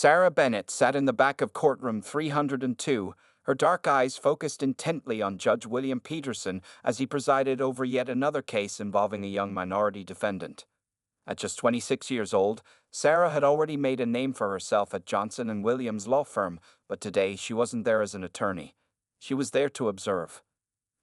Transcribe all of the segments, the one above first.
Sarah Bennett sat in the back of courtroom 302, her dark eyes focused intently on Judge William Peterson as he presided over yet another case involving a young minority defendant. At just 26 years old, Sarah had already made a name for herself at Johnson and Williams' law firm, but today she wasn't there as an attorney. She was there to observe.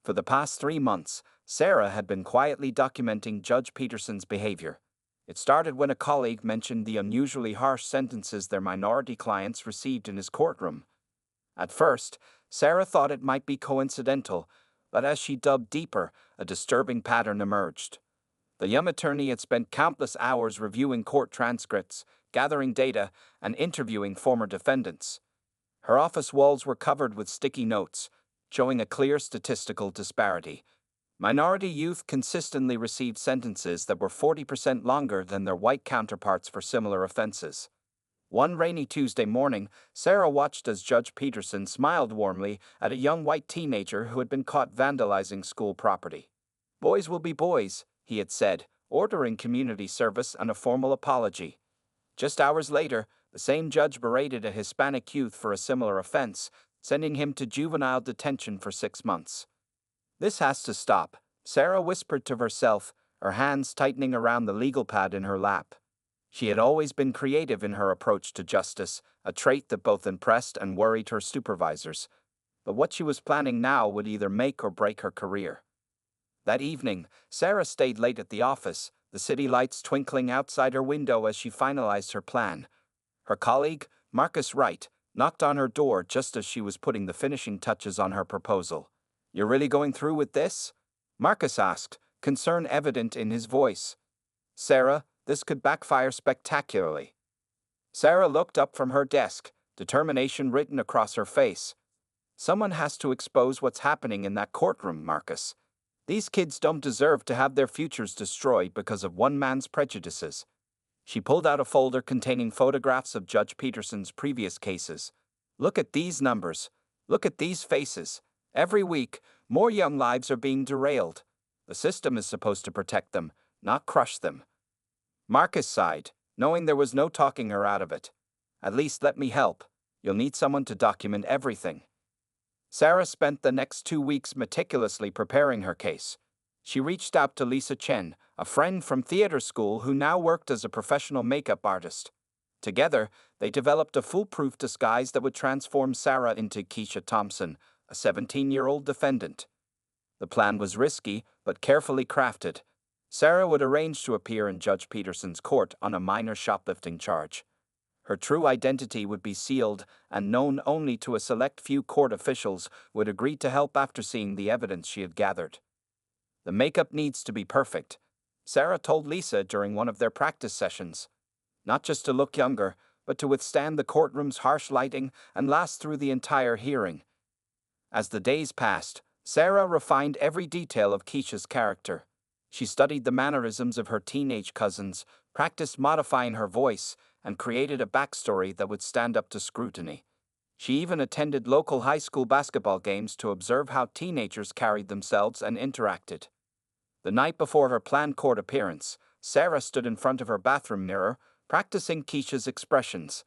For the past 3 months, Sarah had been quietly documenting Judge Peterson's behavior. It started when a colleague mentioned the unusually harsh sentences their minority clients received in his courtroom. At first, Sarah thought it might be coincidental, but as she dug deeper, a disturbing pattern emerged. The young attorney had spent countless hours reviewing court transcripts, gathering data, and interviewing former defendants. Her office walls were covered with sticky notes, showing a clear statistical disparity. Minority youth consistently received sentences that were 40% longer than their white counterparts for similar offenses. One rainy Tuesday morning, Sarah watched as Judge Peterson smiled warmly at a young white teenager who had been caught vandalizing school property. "Boys will be boys," he had said, ordering community service and a formal apology. Just hours later, the same judge berated a Hispanic youth for a similar offense, sending him to juvenile detention for 6 months. "This has to stop," Sarah whispered to herself, her hands tightening around the legal pad in her lap. She had always been creative in her approach to justice, a trait that both impressed and worried her supervisors. But what she was planning now would either make or break her career. That evening, Sarah stayed late at the office, the city lights twinkling outside her window as she finalized her plan. Her colleague, Marcus Wright, knocked on her door just as she was putting the finishing touches on her proposal. "You're really going through with this?" Marcus asked, concern evident in his voice. "Sarah, this could backfire spectacularly." Sarah looked up from her desk, determination written across her face. "Someone has to expose what's happening in that courtroom, Marcus. These kids don't deserve to have their futures destroyed because of one man's prejudices." She pulled out a folder containing photographs of Judge Peterson's previous cases. "Look at these numbers. Look at these faces. Every week, more young lives are being derailed. The system is supposed to protect them, not crush them." Marcus sighed, knowing there was no talking her out of it. "At least let me help. You'll need someone to document everything." Sarah spent the next 2 weeks meticulously preparing her case. She reached out to Lisa Chen, a friend from theater school who now worked as a professional makeup artist. Together, they developed a foolproof disguise that would transform Sarah into Keisha Thompson, a 17-year-old defendant. The plan was risky, but carefully crafted. Sarah would arrange to appear in Judge Peterson's court on a minor shoplifting charge. Her true identity would be sealed and known only to a select few court officials who had agreed to help after seeing the evidence she had gathered. "The makeup needs to be perfect," Sarah told Lisa during one of their practice sessions. "Not just to look younger, but to withstand the courtroom's harsh lighting and last through the entire hearing." As the days passed, Sarah refined every detail of Keisha's character. She studied the mannerisms of her teenage cousins, practiced modifying her voice, and created a backstory that would stand up to scrutiny. She even attended local high school basketball games to observe how teenagers carried themselves and interacted. The night before her planned court appearance, Sarah stood in front of her bathroom mirror, practicing Keisha's expressions.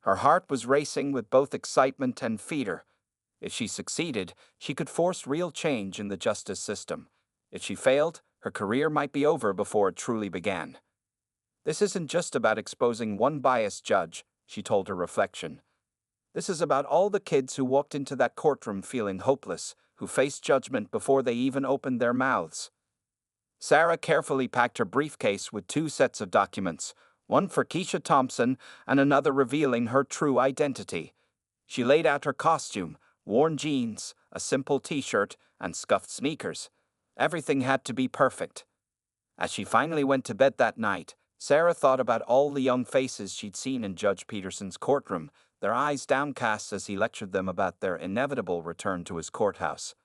Her heart was racing with both excitement and fear. If she succeeded, she could force real change in the justice system. If she failed, her career might be over before it truly began. "This isn't just about exposing one biased judge," she told her reflection. "This is about all the kids who walked into that courtroom feeling hopeless, who faced judgment before they even opened their mouths." Sarah carefully packed her briefcase with 2 sets of documents, one for Keisha Thompson and another revealing her true identity. She laid out her costume, worn jeans, a simple t-shirt, and scuffed sneakers. Everything had to be perfect. As she finally went to bed that night, Sarah thought about all the young faces she'd seen in Judge Peterson's courtroom, their eyes downcast as he lectured them about their inevitable return to his courthouse.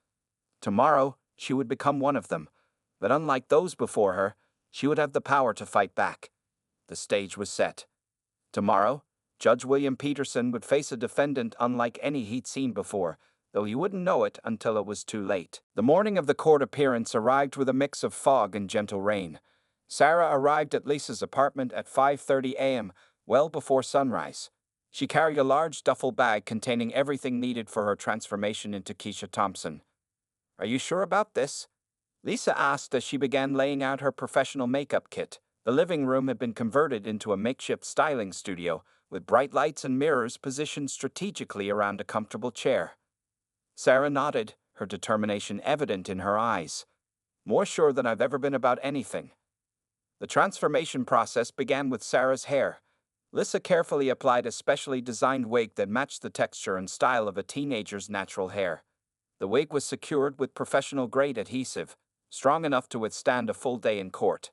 Tomorrow, she would become one of them, but unlike those before her, she would have the power to fight back. The stage was set. Tomorrow, Judge William Peterson would face a defendant unlike any he'd seen before, though he wouldn't know it until it was too late. The morning of the court appearance arrived with a mix of fog and gentle rain. Sarah arrived at Lisa's apartment at 5:30 a.m., well before sunrise. She carried a large duffel bag containing everything needed for her transformation into Keisha Thompson. "Are you sure about this?" Lisa asked as she began laying out her professional makeup kit. The living room had been converted into a makeshift styling studio, with bright lights and mirrors positioned strategically around a comfortable chair. Sarah nodded, her determination evident in her eyes. "More sure than I've ever been about anything." The transformation process began with Sarah's hair. Lisa carefully applied a specially designed wig that matched the texture and style of a teenager's natural hair. The wig was secured with professional-grade adhesive, strong enough to withstand a full day in court.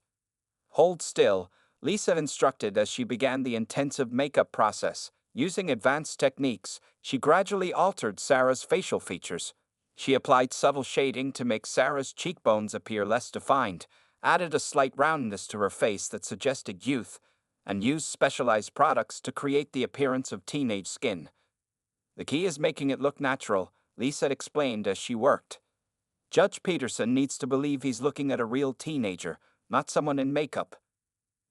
"Hold still," Lisa instructed as she began the intensive makeup process. Using advanced techniques, she gradually altered Sarah's facial features. She applied subtle shading to make Sarah's cheekbones appear less defined, added a slight roundness to her face that suggested youth, and used specialized products to create the appearance of teenage skin. "The key is making it look natural," Lisa explained as she worked. "Judge Peterson needs to believe he's looking at a real teenager, not someone in makeup."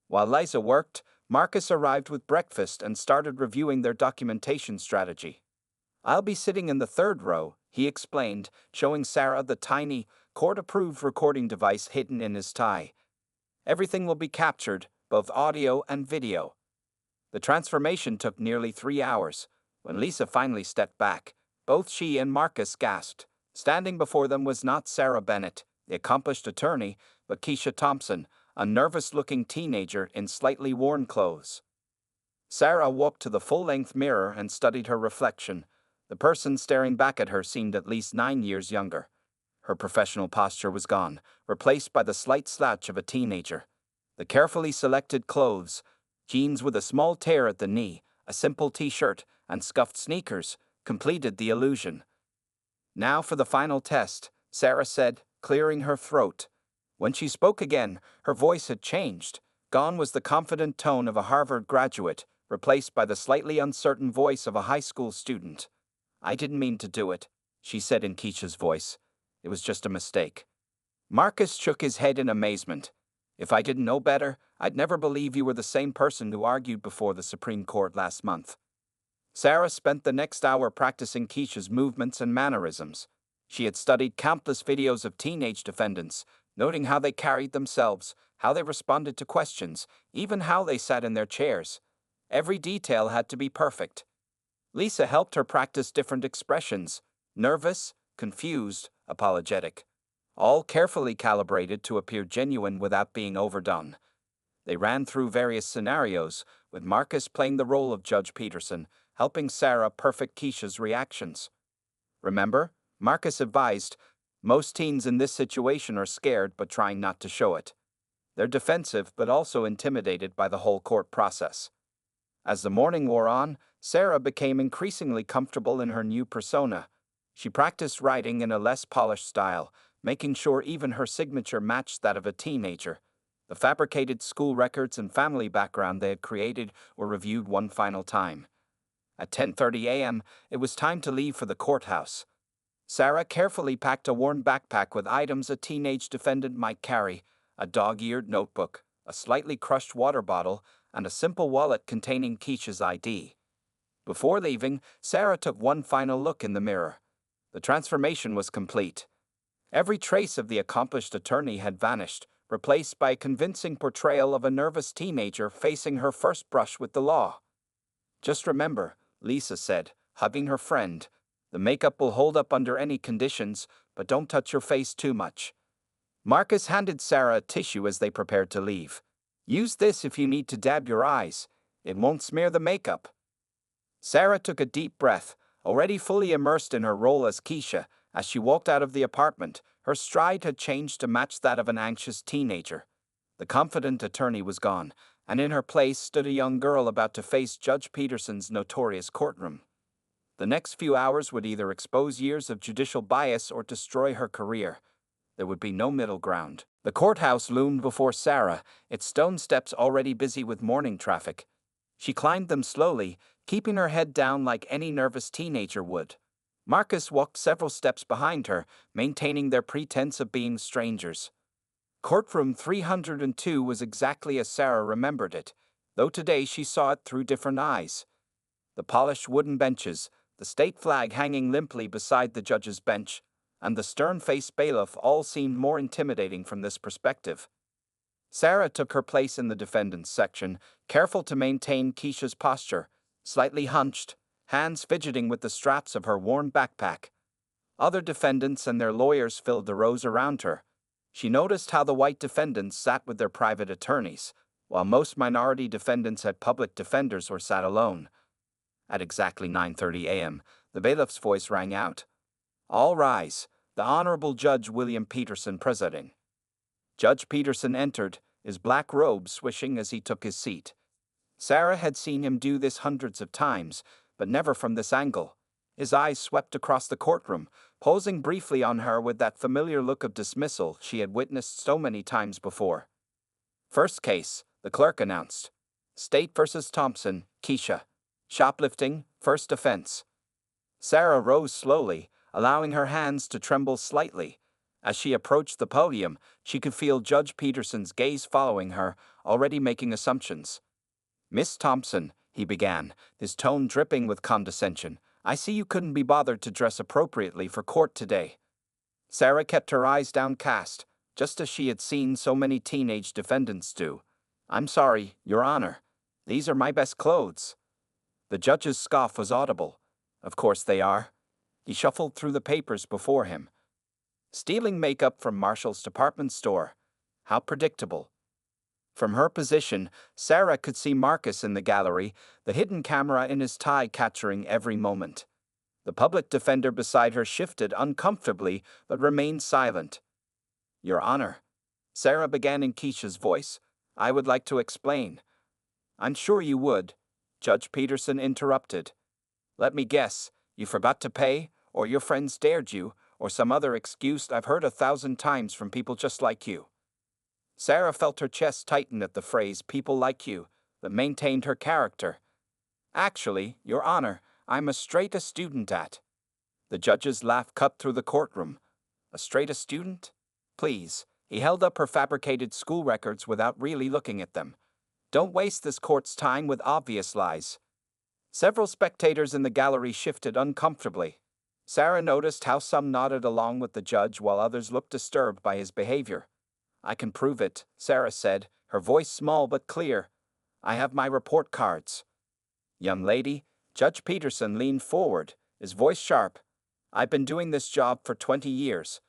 While Liza worked, Marcus arrived with breakfast and started reviewing their documentation strategy. "I'll be sitting in the third row," he explained, showing Sarah the tiny, court-approved recording device hidden in his tie. "Everything will be captured, both audio and video." The transformation took nearly 3 hours. When Lisa finally stepped back, both she and Marcus gasped. Standing before them was not Sarah Bennett, the accomplished attorney, but Keisha Thompson, a nervous-looking teenager in slightly worn clothes. Sarah walked to the full-length mirror and studied her reflection. The person staring back at her seemed at least 9 years younger. Her professional posture was gone, replaced by the slight slouch of a teenager. The carefully selected clothes, jeans with a small tear at the knee, a simple t-shirt, and scuffed sneakers, completed the illusion. "Now for the final test," Sarah said, clearing her throat. When she spoke again, her voice had changed. Gone was the confident tone of a Harvard graduate, replaced by the slightly uncertain voice of a high school student. "I didn't mean to do it," she said in Keisha's voice. "It was just a mistake." Marcus shook his head in amazement. "If I didn't know better, I'd never believe you were the same person who argued before the Supreme Court last month." Sarah spent the next hour practicing Keisha's movements and mannerisms. She had studied countless videos of teenage defendants, noting how they carried themselves, how they responded to questions, even how they sat in their chairs. Every detail had to be perfect. Lisa helped her practice different expressions: nervous, confused, apologetic, all carefully calibrated to appear genuine without being overdone. They ran through various scenarios, with Marcus playing the role of Judge Peterson, helping Sarah perfect Keisha's reactions. "Remember," Marcus advised, "most teens in this situation are scared but trying not to show it. They're defensive but also intimidated by the whole court process." As the morning wore on, Sarah became increasingly comfortable in her new persona. She practiced writing in a less polished style, making sure even her signature matched that of a teenager. The fabricated school records and family background they had created were reviewed one final time. At 10:30 a.m., it was time to leave for the courthouse. Sarah carefully packed a worn backpack with items a teenage defendant might carry: a dog-eared notebook, a slightly crushed water bottle, and a simple wallet containing Keisha's ID. Before leaving, Sarah took one final look in the mirror. The transformation was complete. Every trace of the accomplished attorney had vanished, replaced by a convincing portrayal of a nervous teenager facing her first brush with the law. "Just remember," Lisa said, hugging her friend, "the makeup will hold up under any conditions, but don't touch your face too much." Marcus handed Sarah a tissue as they prepared to leave. "Use this if you need to dab your eyes. It won't smear the makeup." Sarah took a deep breath, already fully immersed in her role as Keisha. As she walked out of the apartment, her stride had changed to match that of an anxious teenager. The confident attorney was gone, and in her place stood a young girl about to face Judge Peterson's notorious courtroom. The next few hours would either expose years of judicial bias or destroy her career. There would be no middle ground. The courthouse loomed before Sarah, its stone steps already busy with morning traffic. She climbed them slowly, keeping her head down like any nervous teenager would. Marcus walked several steps behind her, maintaining their pretense of being strangers. Courtroom 302 was exactly as Sarah remembered it, though today she saw it through different eyes. The polished wooden benches, the state flag hanging limply beside the judge's bench, and the stern-faced bailiff all seemed more intimidating from this perspective. Sarah took her place in the defendant's section, careful to maintain Keisha's posture, slightly hunched, hands fidgeting with the straps of her worn backpack. Other defendants and their lawyers filled the rows around her. She noticed how the white defendants sat with their private attorneys, while most minority defendants had public defenders or sat alone. At exactly 9:30 a.m., the bailiff's voice rang out. "All rise, the Honorable Judge William Peterson presiding." Judge Peterson entered, his black robe swishing as he took his seat. Sarah had seen him do this hundreds of times, but never from this angle. His eyes swept across the courtroom, posing briefly on her with that familiar look of dismissal she had witnessed so many times before. "First case," the clerk announced. "State versus Thompson, Keisha. Shoplifting, first offense." Sarah rose slowly, allowing her hands to tremble slightly. As she approached the podium, she could feel Judge Peterson's gaze following her, already making assumptions. "Miss Thompson," he began, his tone dripping with condescension, "I see you couldn't be bothered to dress appropriately for court today." Sarah kept her eyes downcast, just as she had seen so many teenage defendants do. "I'm sorry, Your Honor. These are my best clothes." The judge's scoff was audible. "Of course they are." He shuffled through the papers before him. "Stealing makeup from Marshall's department store. How predictable." From her position, Sarah could see Marcus in the gallery, the hidden camera in his tie capturing every moment. The public defender beside her shifted uncomfortably but remained silent. "Your Honor," Sarah began in Keisha's voice, "I would like to explain." "I'm sure you would," Judge Peterson interrupted. "Let me guess, you forgot to pay, or your friends dared you, or some other excuse I've heard 1,000 times from people just like you." Sarah felt her chest tighten at the phrase "people like you," but maintained her character. "Actually, Your Honor, I'm as straight a student at." The judge's laugh cut through the courtroom. "A straight a student? Please." He held up her fabricated school records without really looking at them. "Don't waste this court's time with obvious lies." Several spectators in the gallery shifted uncomfortably. Sarah noticed how some nodded along with the judge while others looked disturbed by his behavior. "I can prove it," Sarah said, her voice small but clear. "I have my report cards." "Young lady," Judge Peterson leaned forward, his voice sharp. "I've been doing this job for 20 years.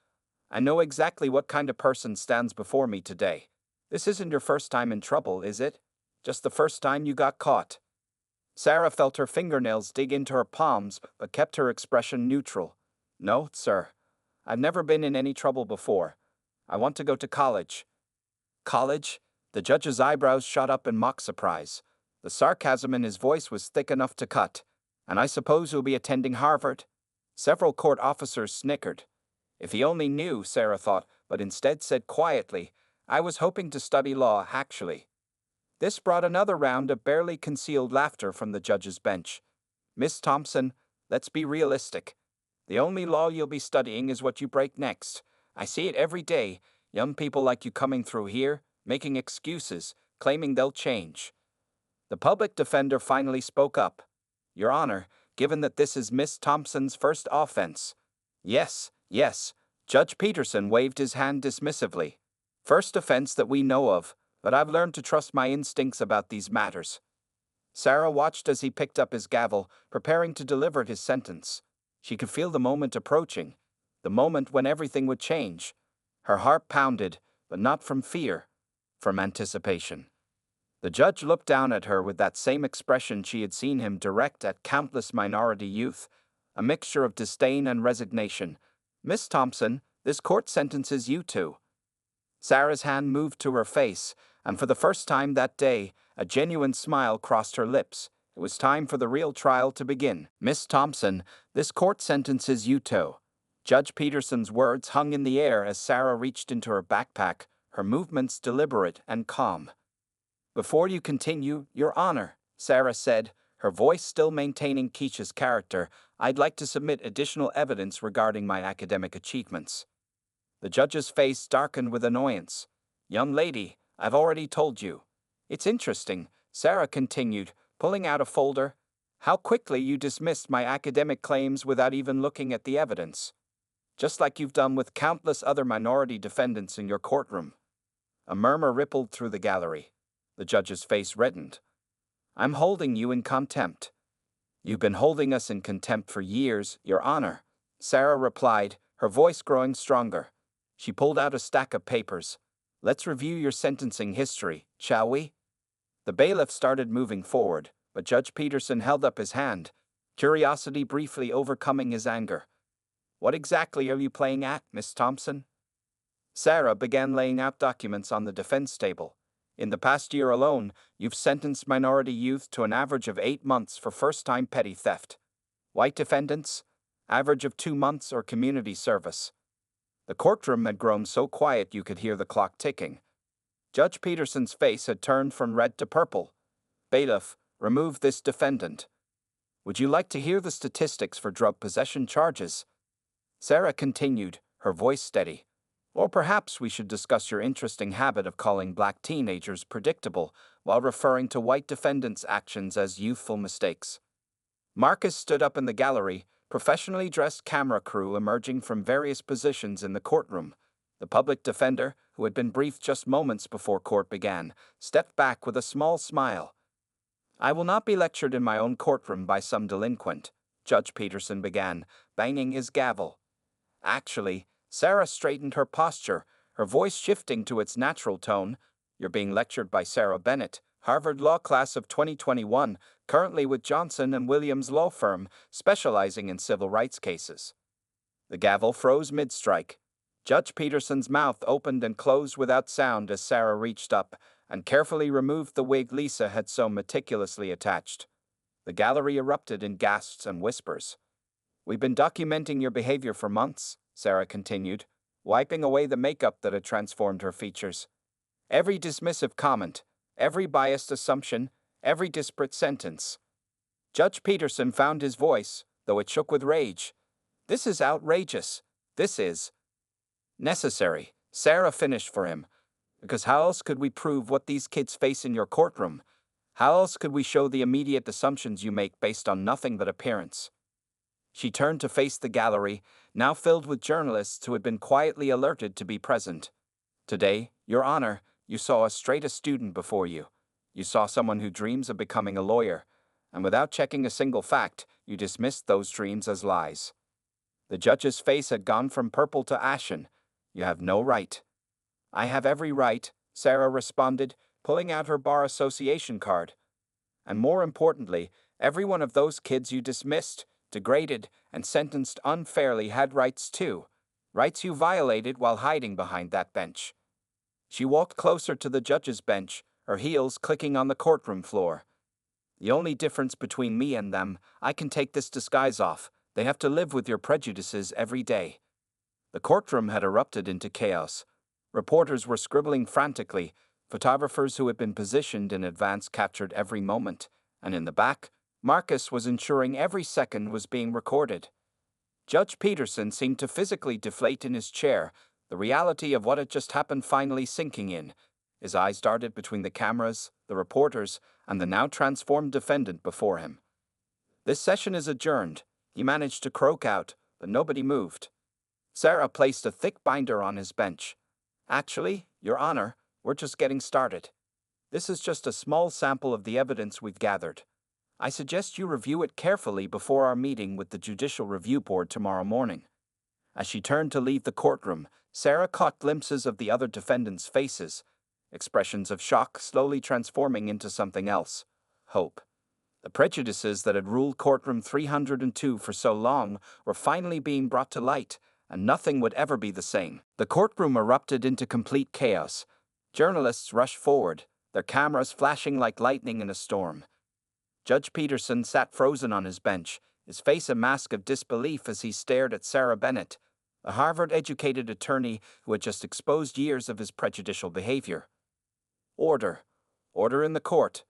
I know exactly what kind of person stands before me today. This isn't your first time in trouble, is it? Just the first time you got caught." Sarah felt her fingernails dig into her palms but kept her expression neutral. "No, sir. I've never been in any trouble before. I want to go to college." "College?" The judge's eyebrows shot up in mock surprise. The sarcasm in his voice was thick enough to cut. "And I suppose you'll be attending Harvard?" Several court officers snickered. If he only knew, Sarah thought, but instead said quietly, "I was hoping to study law, actually." This brought another round of barely concealed laughter from the judge's bench. "Miss Thompson, let's be realistic. The only law you'll be studying is what you break next. I see it every day, young people like you coming through here, making excuses, claiming they'll change." The public defender finally spoke up. "Your Honor, given that this is Miss Thompson's first offense." Yes. Judge Peterson waved his hand dismissively. "First offense that we know of, but I've learned to trust my instincts about these matters." Sarah watched as he picked up his gavel, preparing to deliver his sentence. She could feel the moment approaching, the moment when everything would change. Her heart pounded, but not from fear, from anticipation. The judge looked down at her with that same expression she had seen him direct at countless minority youth, a mixture of disdain and resignation. "Miss Thompson, this court sentences you to." Sarah's hand moved to her face, and for the first time that day, a genuine smile crossed her lips. It was time for the real trial to begin. "Miss Thompson, this court sentences you to." Judge Peterson's words hung in the air as Sarah reached into her backpack, her movements deliberate and calm. "Before you continue, Your Honor," Sarah said, her voice still maintaining Keisha's character, "I'd like to submit additional evidence regarding my academic achievements." The judge's face darkened with annoyance. "Young lady, I've already told you." "It's interesting," Sarah continued, pulling out a folder. How quickly you dismissed my academic claims without even looking at the evidence. Just like you've done with countless other minority defendants in your courtroom. A murmur rippled through the gallery. The judge's face reddened. I'm holding you in contempt. You've been holding us in contempt for years, Your Honor, Sarah replied, her voice growing stronger. She pulled out a stack of papers. Let's review your sentencing history, shall we? The bailiff started moving forward, but Judge Peterson held up his hand, curiosity briefly overcoming his anger. What exactly are you playing at, Miss Thompson? Sarah began laying out documents on the defense table. In the past year alone, you've sentenced minority youth to an average of 8 months for first-time petty theft. White defendants, average of 2 months or community service. The courtroom had grown so quiet you could hear the clock ticking. Judge Peterson's face had turned from red to purple. Bailiff, remove this defendant. Would you like to hear the statistics for drug possession charges? Sarah continued, her voice steady. Or perhaps we should discuss your interesting habit of calling black teenagers predictable while referring to white defendants' actions as youthful mistakes. Marcus stood up in the gallery, professionally dressed camera crew emerging from various positions in the courtroom. The public defender, who had been briefed just moments before court began, stepped back with a small smile. I will not be lectured in my own courtroom by some delinquent, Judge Peterson began, banging his gavel. Actually, Sarah straightened her posture, her voice shifting to its natural tone. You're being lectured by Sarah Bennett, Harvard Law Class of 2021, currently with Johnson & Williams Law Firm, specializing in civil rights cases. The gavel froze mid-strike. Judge Peterson's mouth opened and closed without sound as Sarah reached up and carefully removed the wig Lisa had so meticulously attached. The gallery erupted in gasps and whispers. We've been documenting your behavior for months, Sarah continued, wiping away the makeup that had transformed her features. Every dismissive comment, every biased assumption, every disparate sentence. Judge Peterson found his voice, though it shook with rage. This is outrageous. This is necessary, Sarah finished for him. Because how else could we prove what these kids face in your courtroom? How else could we show the immediate assumptions you make based on nothing but appearance? She turned to face the gallery, now filled with journalists who had been quietly alerted to be present. Today, Your Honor, you saw a straight-A student before you. You saw someone who dreams of becoming a lawyer, and without checking a single fact, you dismissed those dreams as lies. The judge's face had gone from purple to ashen. You have no right. I have every right, Sarah responded, pulling out her bar association card. And more importantly, every one of those kids you dismissed, degraded, and sentenced unfairly had rights too. Rights you violated while hiding behind that bench. She walked closer to the judge's bench, her heels clicking on the courtroom floor. The only difference between me and them, I can take this disguise off. They have to live with your prejudices every day. The courtroom had erupted into chaos. Reporters were scribbling frantically. Photographers who had been positioned in advance captured every moment, and in the back, Marcus was ensuring every second was being recorded. Judge Peterson seemed to physically deflate in his chair, the reality of what had just happened finally sinking in. His eyes darted between the cameras, the reporters, and the now transformed defendant before him. This session is adjourned, he managed to croak out, but nobody moved. Sarah placed a thick binder on his bench. Actually, Your Honor, we're just getting started. This is just a small sample of the evidence we've gathered. I suggest you review it carefully before our meeting with the Judicial Review Board tomorrow morning. As she turned to leave the courtroom, Sarah caught glimpses of the other defendants' faces, expressions of shock slowly transforming into something else, hope. The prejudices that had ruled courtroom 302 for so long were finally being brought to light, and nothing would ever be the same. The courtroom erupted into complete chaos. Journalists rushed forward, their cameras flashing like lightning in a storm. Judge Peterson sat frozen on his bench, his face a mask of disbelief as he stared at Sarah Bennett, a Harvard-educated attorney who had just exposed years of his prejudicial behavior. Order. Order in the court.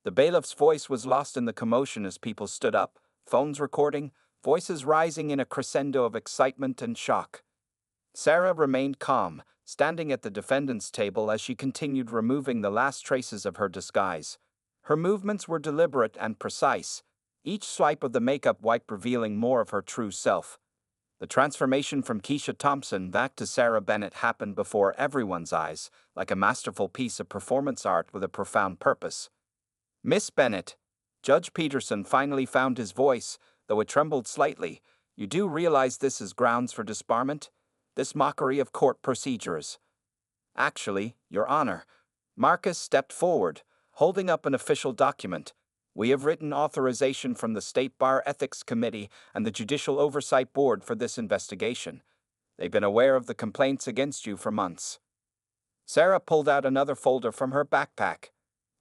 The bailiff's voice was lost in the commotion as people stood up, phones recording, voices rising in a crescendo of excitement and shock. Sarah remained calm, standing at the defendant's table as she continued removing the last traces of her disguise. Her movements were deliberate and precise, each swipe of the makeup wipe revealing more of her true self. The transformation from Keisha Thompson back to Sarah Bennett happened before everyone's eyes, like a masterful piece of performance art with a profound purpose. Miss Bennett, Judge Peterson finally found his voice, though it trembled slightly. You do realize this is grounds for disbarment? This mockery of court procedures. Actually, Your Honor, Marcus stepped forward, holding up an official document. We have written authorization from the State Bar Ethics Committee and the Judicial Oversight Board for this investigation. They've been aware of the complaints against you for months. Sarah pulled out another folder from her backpack.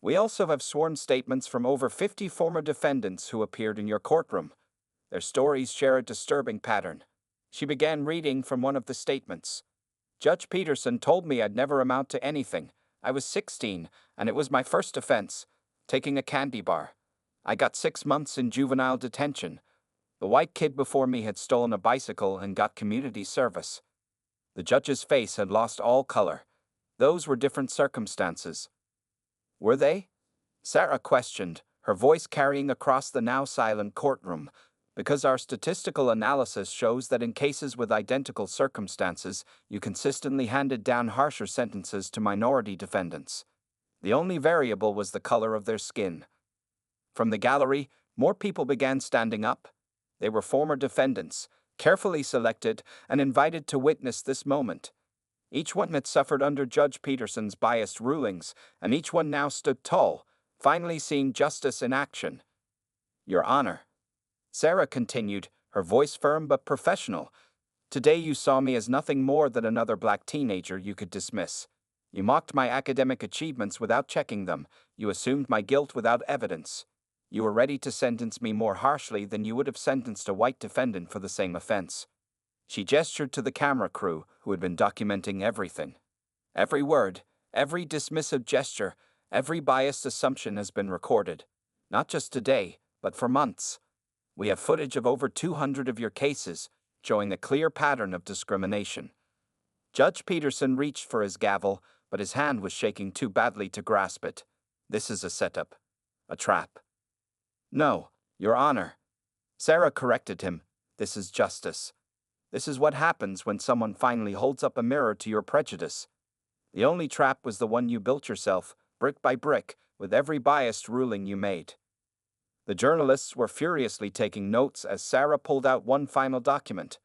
We also have sworn statements from over 50 former defendants who appeared in your courtroom. Their stories share a disturbing pattern. She began reading from one of the statements. Judge Peterson told me I'd never amount to anything. I was 16, and it was my first offense, taking a candy bar. I got 6 months in juvenile detention. The white kid before me had stolen a bicycle and got community service. The judge's face had lost all color. Those were different circumstances. Were they? Sarah questioned, her voice carrying across the now silent courtroom. Because our statistical analysis shows that in cases with identical circumstances, you consistently handed down harsher sentences to minority defendants. The only variable was the color of their skin. From the gallery, more people began standing up. They were former defendants, carefully selected and invited to witness this moment. Each one had suffered under Judge Peterson's biased rulings, and each one now stood tall, finally seeing justice in action. Your Honor, Sarah continued, her voice firm but professional. Today you saw me as nothing more than another black teenager you could dismiss. You mocked my academic achievements without checking them. You assumed my guilt without evidence. You were ready to sentence me more harshly than you would have sentenced a white defendant for the same offense. She gestured to the camera crew, who had been documenting everything. Every word, every dismissive gesture, every biased assumption has been recorded. Not just today, but for months. We have footage of over 200 of your cases, showing a clear pattern of discrimination. Judge Peterson reached for his gavel, but his hand was shaking too badly to grasp it. This is a setup. A trap. No, Your Honor. Sarah corrected him. This is justice. This is what happens when someone finally holds up a mirror to your prejudice. The only trap was the one you built yourself, brick by brick, with every biased ruling you made. The journalists were furiously taking notes as Sarah pulled out one final document.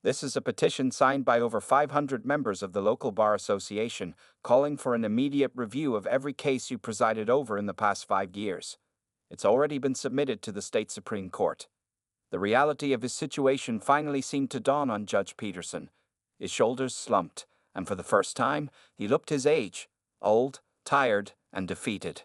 This is a petition signed by over 500 members of the local bar association, calling for an immediate review of every case you presided over in the past 5 years. It's already been submitted to the state Supreme Court. The reality of his situation finally seemed to dawn on Judge Peterson. His shoulders slumped, and for the first time, he looked his age, old, tired, and defeated.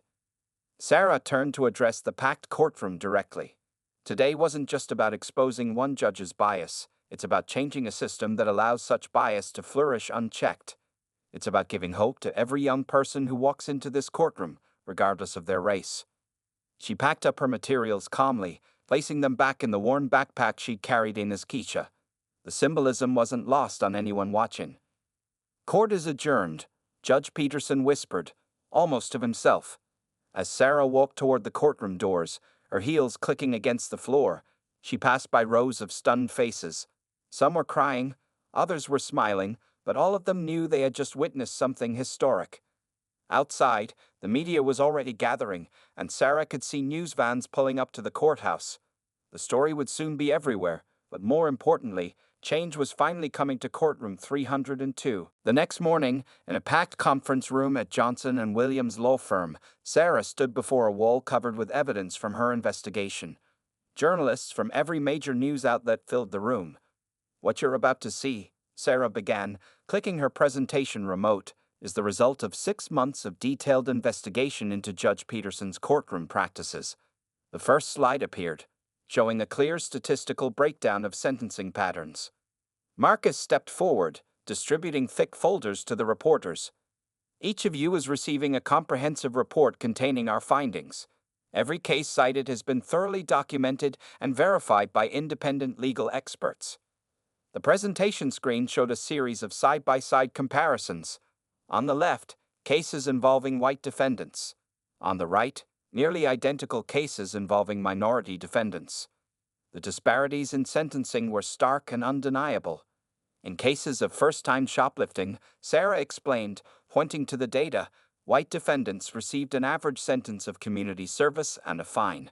Sarah turned to address the packed courtroom directly. Today wasn't just about exposing one judge's bias. It's about changing a system that allows such bias to flourish unchecked. It's about giving hope to every young person who walks into this courtroom, regardless of their race. She packed up her materials calmly, placing them back in the worn backpack she'd carried in as Keisha. The symbolism wasn't lost on anyone watching. Court is adjourned, Judge Peterson whispered, almost to himself. As Sarah walked toward the courtroom doors, her heels clicking against the floor, she passed by rows of stunned faces. Some were crying, others were smiling, but all of them knew they had just witnessed something historic. Outside, the media was already gathering, and Sarah could see news vans pulling up to the courthouse. The story would soon be everywhere, but more importantly, change was finally coming to courtroom 302. The next morning, in a packed conference room at Johnson & Williams law firm, Sarah stood before a wall covered with evidence from her investigation. Journalists from every major news outlet filled the room. What you're about to see, Sarah began, clicking her presentation remote, is the result of 6 months of detailed investigation into Judge Peterson's courtroom practices. The first slide appeared, showing a clear statistical breakdown of sentencing patterns. Marcus stepped forward, distributing thick folders to the reporters. Each of you is receiving a comprehensive report containing our findings. Every case cited has been thoroughly documented and verified by independent legal experts. The presentation screen showed a series of side-by-side comparisons. On the left, cases involving white defendants. On the right, nearly identical cases involving minority defendants. The disparities in sentencing were stark and undeniable. In cases of first-time shoplifting, Sarah explained, pointing to the data, white defendants received an average sentence of community service and a fine.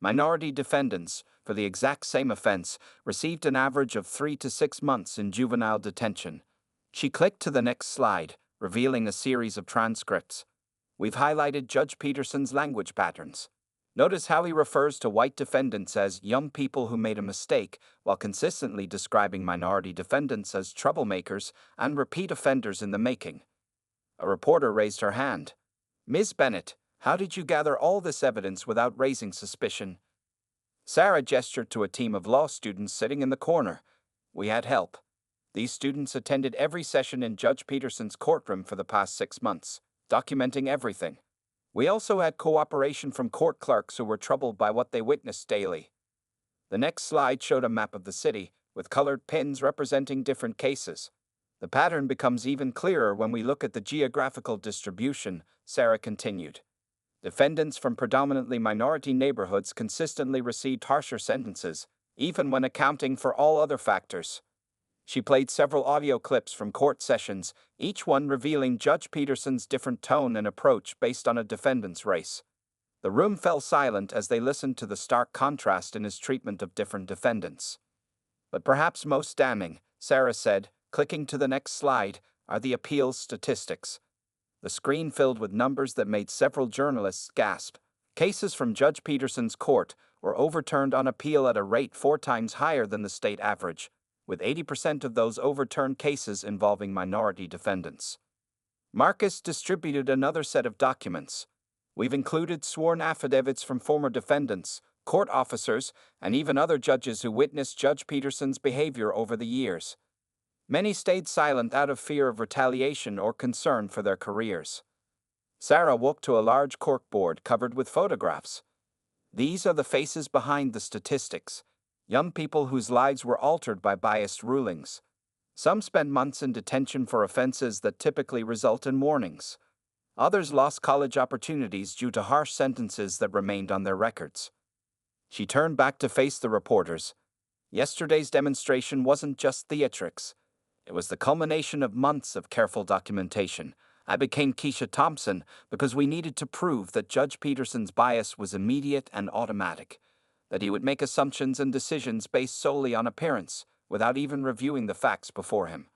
Minority defendants, for the exact same offense, received an average of 3 to 6 months in juvenile detention. She clicked to the next slide, revealing a series of transcripts. We've highlighted Judge Peterson's language patterns. Notice how he refers to white defendants as young people who made a mistake, while consistently describing minority defendants as troublemakers and repeat offenders in the making. A reporter raised her hand. Ms. Bennett, how did you gather all this evidence without raising suspicion? Sarah gestured to a team of law students sitting in the corner. We had help. These students attended every session in Judge Peterson's courtroom for the past 6 months, documenting everything. We also had cooperation from court clerks who were troubled by what they witnessed daily. The next slide showed a map of the city, with colored pins representing different cases. The pattern becomes even clearer when we look at the geographical distribution, Sarah continued. Defendants from predominantly minority neighborhoods consistently received harsher sentences, even when accounting for all other factors. She played several audio clips from court sessions, each one revealing Judge Peterson's different tone and approach based on a defendant's race. The room fell silent as they listened to the stark contrast in his treatment of different defendants. But perhaps most damning, Sarah said, clicking to the next slide, are the appeals statistics. The screen filled with numbers that made several journalists gasp. Cases from Judge Peterson's court were overturned on appeal at a rate 4 times higher than the state average, with 80% of those overturned cases involving minority defendants. MOCKS distributed another set of documents. We've included sworn affidavits from former defendants, court officers, and even other judges who witnessed Judge Peterson's behavior over the years. Many stayed silent out of fear of retaliation or concern for their careers. Sarah walked to a large corkboard covered with photographs. These are the faces behind the statistics. Young people whose lives were altered by biased rulings. Some spent months in detention for offenses that typically result in warnings. Others lost college opportunities due to harsh sentences that remained on their records. She turned back to face the reporters. Yesterday's demonstration wasn't just theatrics. It was the culmination of months of careful documentation. I became Keisha Thompson because we needed to prove that Judge Peterson's bias was immediate and automatic, that he would make assumptions and decisions based solely on appearance, without even reviewing the facts before him.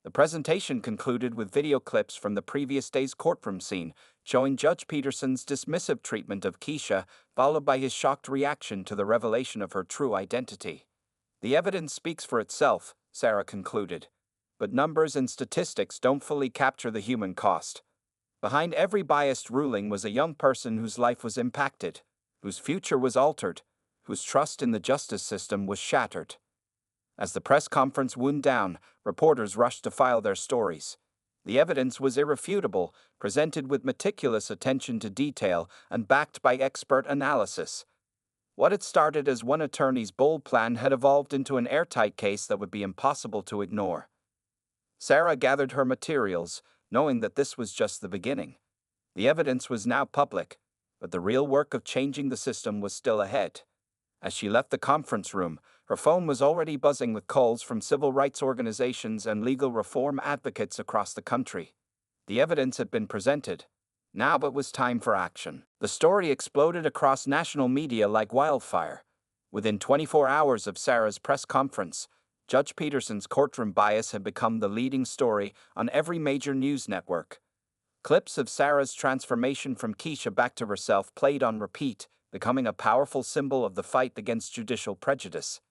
The presentation concluded with video clips from the previous day's courtroom scene, showing Judge Peterson's dismissive treatment of Keisha, followed by his shocked reaction to the revelation of her true identity. The evidence speaks for itself, Sarah concluded, but numbers and statistics don't fully capture the human cost. Behind every biased ruling was a young person whose life was impacted, whose future was altered, whose trust in the justice system was shattered. As the press conference wound down, reporters rushed to file their stories. The evidence was irrefutable, presented with meticulous attention to detail and backed by expert analysis. What had started as one attorney's bold plan had evolved into an airtight case that would be impossible to ignore. Sarah gathered her materials, knowing that this was just the beginning. The evidence was now public, but the real work of changing the system was still ahead. As she left the conference room, her phone was already buzzing with calls from civil rights organizations and legal reform advocates across the country. The evidence had been presented. Now it was time for action. The story exploded across national media like wildfire. Within 24 hours of Sarah's press conference, Judge Peterson's courtroom bias had become the leading story on every major news network. Clips of Sarah's transformation from Keisha back to herself played on repeat, becoming a powerful symbol of the fight against judicial prejudice.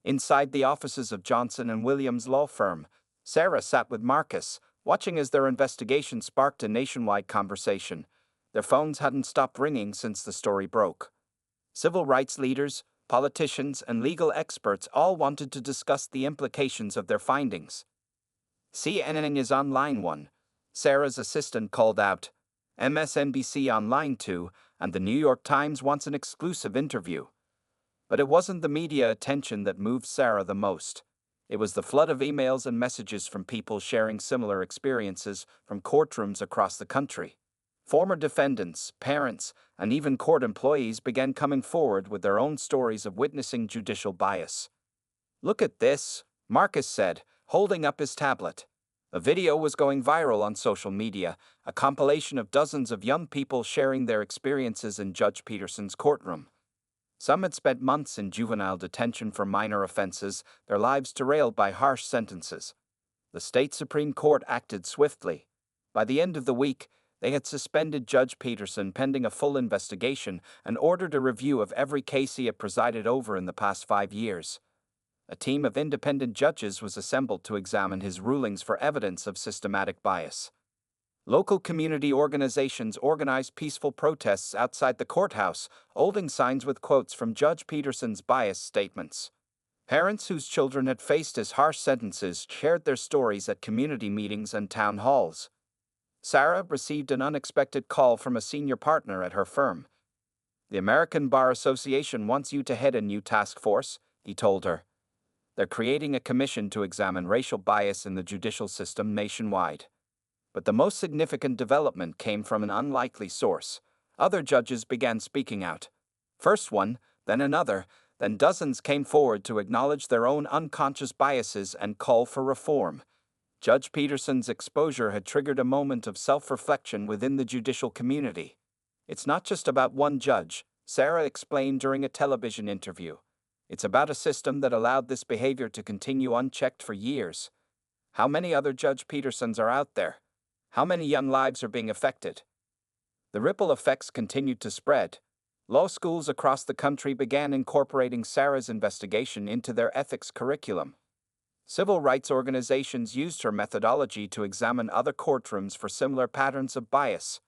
Inside the offices of Johnson & Williams law firm, Sarah sat with MOCKS, watching as their investigation sparked a nationwide conversation. Their phones hadn't stopped ringing since the story broke. Civil rights leaders, politicians, and legal experts all wanted to discuss the implications of their findings. CNN is online 1. Sarah's assistant called out. MSNBC Online 2, and the New York Times wants an exclusive interview. But it wasn't the media attention that moved Sarah the most. It was the flood of emails and messages from people sharing similar experiences from courtrooms across the country. Former defendants, parents, and even court employees began coming forward with their own stories of witnessing judicial bias. "Look at this," Marcus said, holding up his tablet. A video was going viral on social media, a compilation of dozens of young people sharing their experiences in Judge Peterson's courtroom. Some had spent months in juvenile detention for minor offenses, their lives derailed by harsh sentences. The state Supreme Court acted swiftly. By the end of the week, they had suspended Judge Peterson pending a full investigation and ordered a review of every case he had presided over in the past 5 years. A team of independent judges was assembled to examine his rulings for evidence of systematic bias. Local community organizations organized peaceful protests outside the courthouse, holding signs with quotes from Judge Peterson's bias statements. Parents whose children had faced his harsh sentences shared their stories at community meetings and town halls. Sarah received an unexpected call from a senior partner at her firm. "The American Bar Association wants you to head a new task force," he told her. "They're creating a commission to examine racial bias in the judicial system nationwide." But the most significant development came from an unlikely source. Other judges began speaking out. First one, then another, then dozens came forward to acknowledge their own unconscious biases and call for reform. Judge Peterson's exposure had triggered a moment of self-reflection within the judicial community. "It's not just about one judge," Sarah explained during a television interview. "It's about a system that allowed this behavior to continue unchecked for years. How many other Judge Petersons are out there? How many young lives are being affected?" The ripple effects continued to spread. Law schools across the country began incorporating Sarah's investigation into their ethics curriculum. Civil rights organizations used her methodology to examine other courtrooms for similar patterns of bias.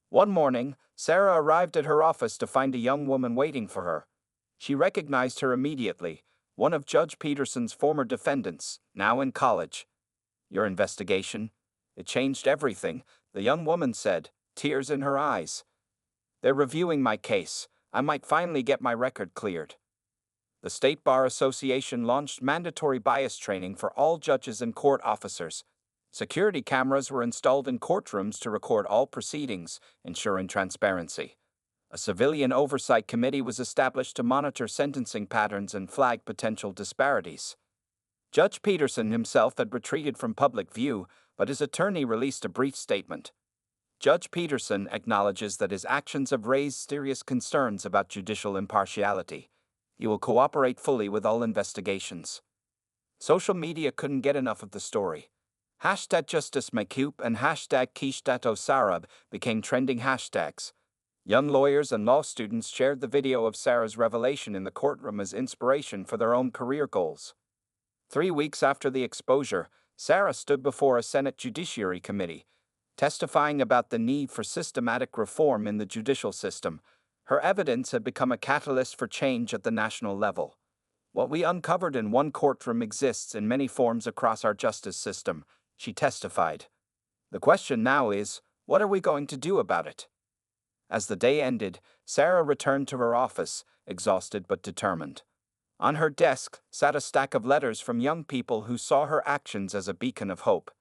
One morning, Sarah arrived at her office to find a young woman waiting for her. She recognized her immediately, one of Judge Peterson's former defendants, now in college. "Your investigation? It changed everything," the young woman said, tears in her eyes. "They're reviewing my case. I might finally get my record cleared." The State Bar Association launched mandatory bias training for all judges and court officers. Security cameras were installed in courtrooms to record all proceedings, ensuring transparency. A civilian oversight committee was established to monitor sentencing patterns and flag potential disparities. Judge Peterson himself had retreated from public view, but his attorney released a brief statement. Judge Peterson acknowledges that his actions have raised serious concerns about judicial impartiality. He will cooperate fully with all investigations. Social media couldn't get enough of the story. #JusticeMacoop and #KeishdatOsarab became trending hashtags. Young lawyers and law students shared the video of Sarah's revelation in the courtroom as inspiration for their own career goals. 3 weeks after the exposure, Sarah stood before a Senate Judiciary Committee, testifying about the need for systematic reform in the judicial system. Her evidence had become a catalyst for change at the national level. "What we uncovered in one courtroom exists in many forms across our justice system," she testified. "The question now is, what are we going to do about it?" As the day ended, Sarah returned to her office, exhausted but determined. On her desk sat a stack of letters from young people who saw her actions as a beacon of hope.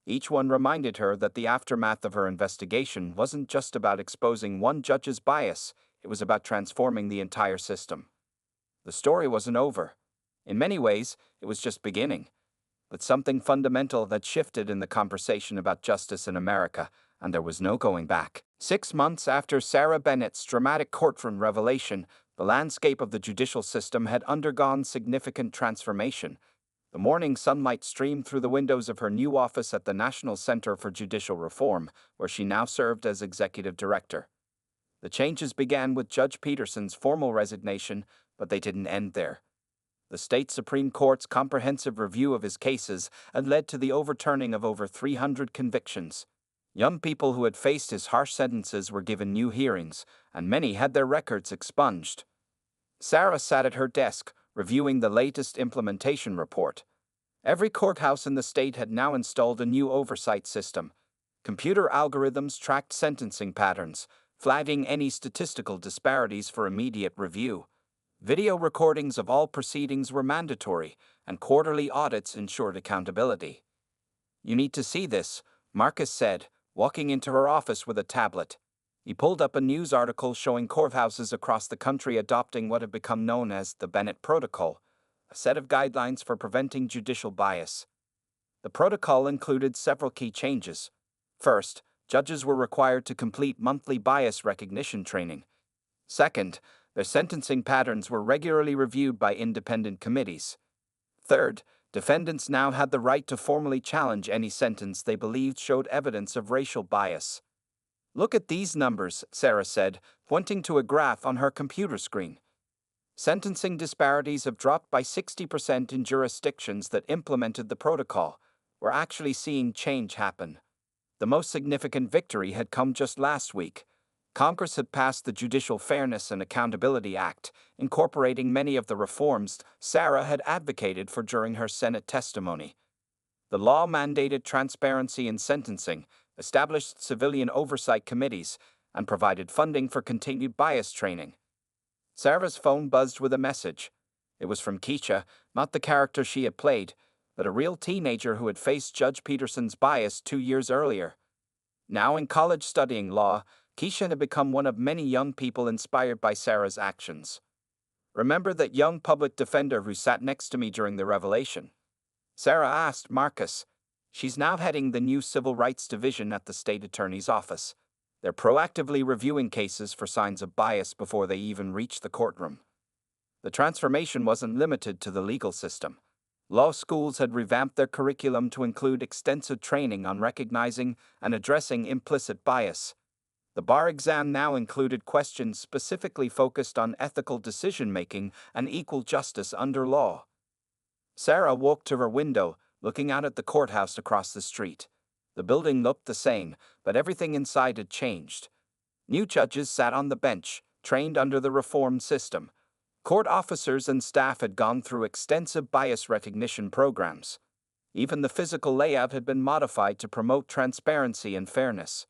Each one reminded her that the aftermath of her investigation wasn't just about exposing one judge's bias, it was about transforming the entire system. The story wasn't over. In many ways, it was just beginning. But something fundamental had shifted in the conversation about justice in America, and there was no going back. 6 months after Sarah Bennett's dramatic courtroom revelation, the landscape of the judicial system had undergone significant transformation. The morning sunlight streamed through the windows of her new office at the National Center for Judicial Reform, where she now served as executive director. The changes began with Judge Peterson's formal resignation, but they didn't end there. The state Supreme Court's comprehensive review of his cases had led to the overturning of over 300 convictions. Young people who had faced his harsh sentences were given new hearings, and many had their records expunged. Sarah sat at her desk, reviewing the latest implementation report. Every courthouse in the state had now installed a new oversight system. Computer algorithms tracked sentencing patterns, flagging any statistical disparities for immediate review. Video recordings of all proceedings were mandatory, and quarterly audits ensured accountability. "You need to see this," Marcus said, walking into her office with a tablet. He pulled up a news article showing courthouses across the country adopting what have become known as the Bennett Protocol, a set of guidelines for preventing judicial bias. The protocol included several key changes. First, judges were required to complete monthly bias recognition training. Second, their sentencing patterns were regularly reviewed by independent committees. Third, defendants now had the right to formally challenge any sentence they believed showed evidence of racial bias. "Look at these numbers," Sarah said, pointing to a graph on her computer screen. Sentencing disparities have dropped by 60% in jurisdictions that implemented the protocol. We're actually seeing change happen. The most significant victory had come just last week. Congress had passed the Judicial Fairness and Accountability Act, incorporating many of the reforms Sarah had advocated for during her Senate testimony. The law mandated transparency in sentencing, established civilian oversight committees, and provided funding for continued bias training. Sarah's phone buzzed with a message. It was from Keisha, not the character she had played, but a real teenager who had faced Judge Peterson's bias 2 years earlier. Now in college studying law, Keisha had become one of many young people inspired by Sarah's actions. "Remember that young public defender who sat next to me during the revelation?" Sarah asked Marcus. She's now heading the new Civil Rights Division at the state attorney's office. They're proactively reviewing cases for signs of bias before they even reach the courtroom. The transformation wasn't limited to the legal system. Law schools had revamped their curriculum to include extensive training on recognizing and addressing implicit bias. The bar exam now included questions specifically focused on ethical decision-making and equal justice under law. Sarah walked to her window, looking out at the courthouse across the street. The building looked the same, but everything inside had changed. New judges sat on the bench, trained under the reformed system. Court officers and staff had gone through extensive bias recognition programs. Even the physical layout had been modified to promote transparency and fairness.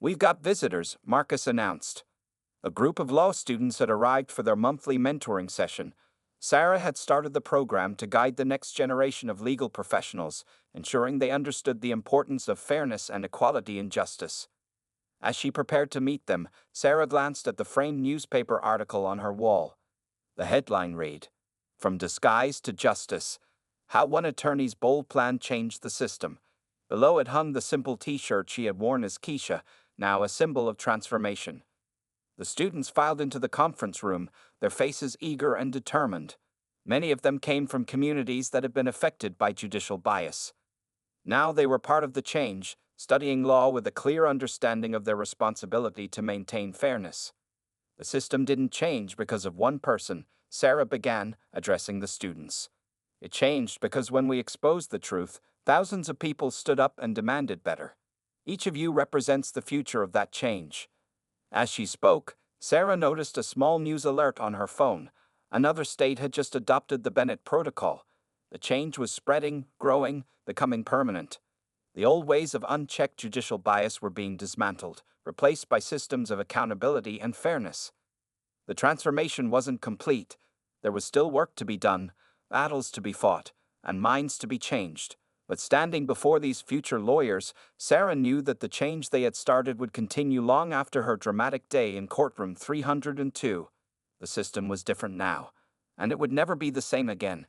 "We've got visitors," Marcus announced. A group of law students had arrived for their monthly mentoring session. Sarah had started the program to guide the next generation of legal professionals, ensuring they understood the importance of fairness and equality in justice. As she prepared to meet them, Sarah glanced at the framed newspaper article on her wall. The headline read, "From Disguise to Justice: How One Attorney's Bold Plan Changed the System." Below it hung the simple t-shirt she had worn as Keisha, now a symbol of transformation. The students filed into the conference room, their faces eager and determined. Many of them came from communities that had been affected by judicial bias. Now they were part of the change, studying law with a clear understanding of their responsibility to maintain fairness. The system didn't change because of one person, Sarah began, addressing the students. It changed because when we exposed the truth, thousands of people stood up and demanded better. Each of you represents the future of that change. As she spoke, Sarah noticed a small news alert on her phone. Another state had just adopted the Bennett Protocol. The change was spreading, growing, becoming permanent. The old ways of unchecked judicial bias were being dismantled, replaced by systems of accountability and fairness. The transformation wasn't complete. There was still work to be done, battles to be fought, and minds to be changed. But standing before these future lawyers, Sarah knew that the change they had started would continue long after her dramatic day in courtroom 302. The system was different now, and it would never be the same again.